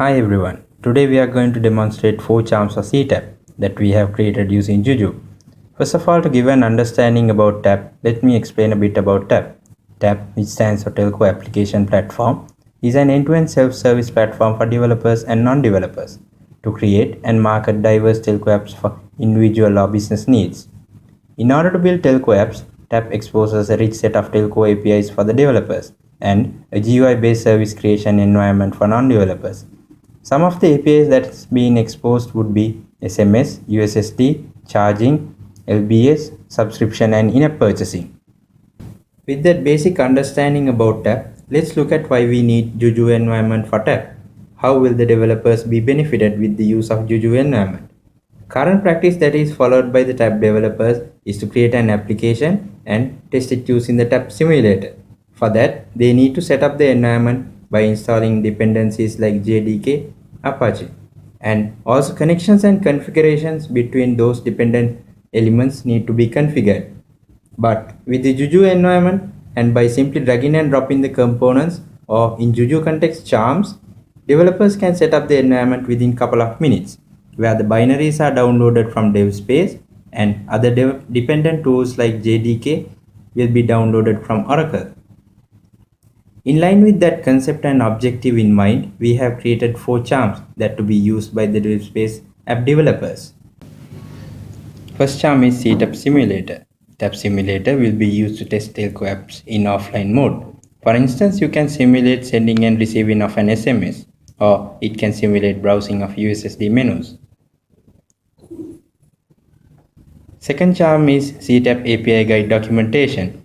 Hi everyone, today we are going to demonstrate 4 charms for CTAP that we have created using Juju. First of all, to give an understanding about TAP, let me explain a bit about TAP. TAP, which stands for Telco Application Platform, is an end-to-end self-service platform for developers and non-developers to create and market diverse telco apps for individual or business needs. In order to build telco apps, TAP exposes a rich set of telco APIs for the developers and a GUI-based service creation environment for non-developers. Some of the APIs that's been exposed would be SMS, USSD, charging, LBS, subscription and in-app purchasing. With that basic understanding about TAP, let's look at why we need Juju environment for TAP. How will the developers be benefited with the use of Juju environment? Current practice that is followed by the TAP developers is to create an application and test it using the TAP simulator. For that, they need to set up the environment by installing dependencies like JDK, Apache. And also connections and configurations between those dependent elements need to be configured. But with the Juju environment and by simply dragging and dropping the components or in Juju context charms, developers can set up the environment within a couple of minutes, where the binaries are downloaded from DevSpace and other dependent tools like JDK will be downloaded from Oracle. In line with that concept and objective in mind, we have created 4 charms that to be used by the DevSpace app developers. First charm is CTAP Simulator. TAP Simulator will be used to test telco apps in offline mode. For instance, you can simulate sending and receiving of an SMS, or it can simulate browsing of USSD menus. Second charm is CTAP API Guide Documentation.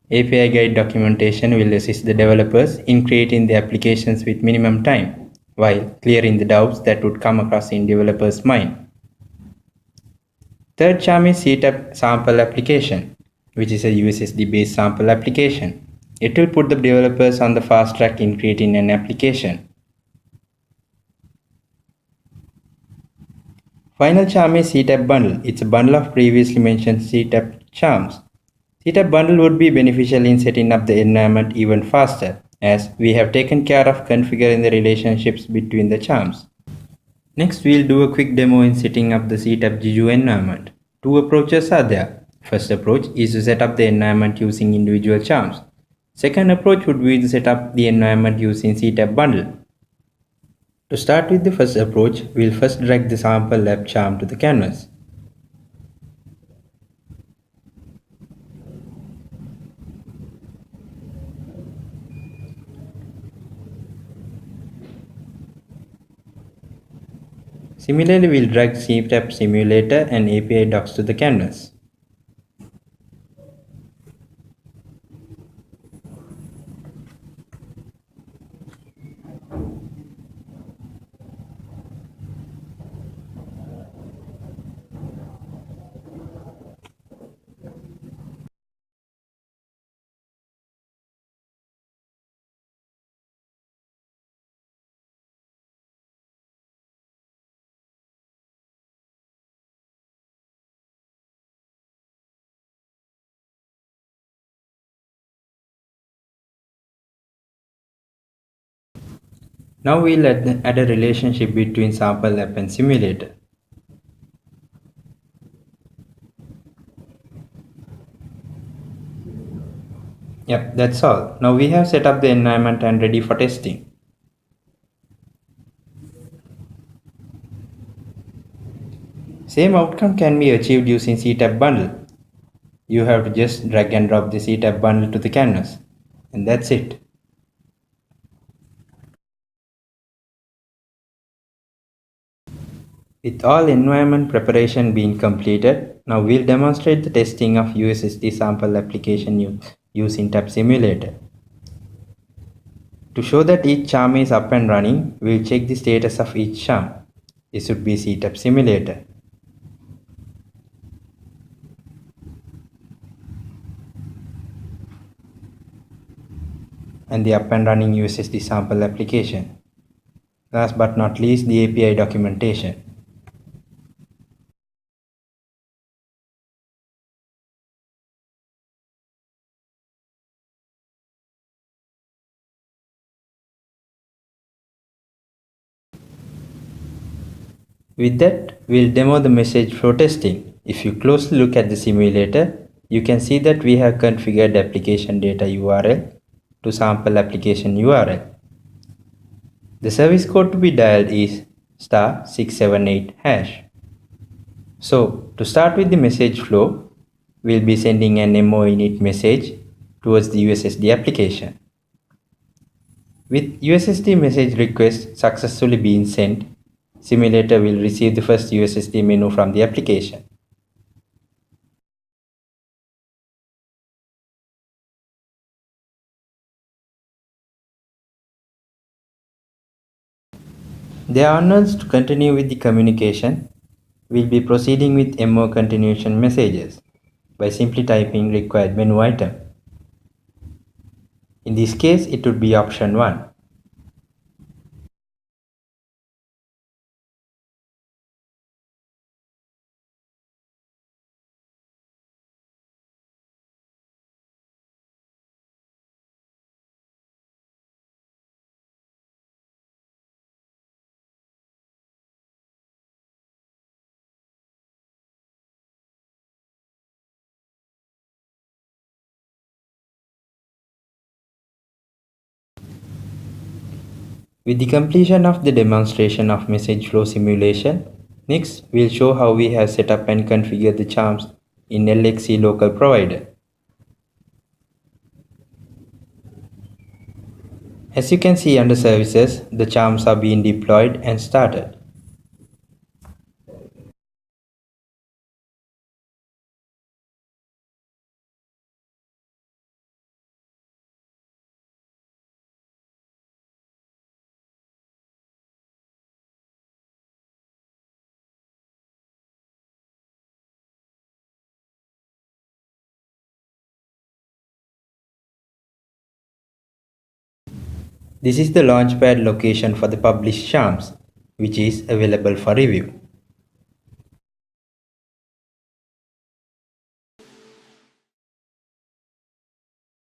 API Guide documentation will assist the developers in creating the applications with minimum time, while clearing the doubts that would come across in developers' mind. Third charm is CTAP Sample Application, which is a USSD-based sample application. It will put the developers on the fast track in creating an application. Final charm is CTAP Bundle. It's a bundle of previously mentioned CTAP charms. CTAP Bundle would be beneficial in setting up the environment even faster, as we have taken care of configuring the relationships between the charms. Next, we'll do a quick demo in setting up the CTAP Juju environment. 2 approaches are there. First approach is to set up the environment using individual charms. Second approach would be to set up the environment using CTAP bundle. To start with the first approach, we'll first drag the sample app charm to the canvas. Similarly, we'll drag CTAP simulator and API docs to the canvas. Now we'll add a relationship between sample app and simulator. Yep, that's all. Now we have set up the environment and ready for testing. Same outcome can be achieved using CTAP bundle. You have to just drag and drop the CTAP bundle to the canvas. And that's it. With all environment preparation being completed, now we'll demonstrate the testing of USSD sample application using TAP Simulator. To show that each charm is up and running, we'll check the status of each charm. This would be CTAP Simulator. And the up and running USSD sample application. Last but not least, the API documentation. With that, we'll demo the message flow testing. If you closely look at the simulator, you can see that we have configured application data URL to sample application URL. The service code to be dialed is *678#. So, to start with the message flow, we'll be sending an MO init message towards the USSD application. With USSD message request successfully being sent, simulator will receive the first USSD menu from the application. There are none to continue with the communication. We'll be proceeding with MO continuation messages by simply typing required menu item. In this case, it would be option 1. With the completion of the demonstration of message flow simulation, next we'll show how we have set up and configured the charms in LXC local provider. As you can see under services, the charms are being deployed and started. This is the launchpad location for the published charms, which is available for review.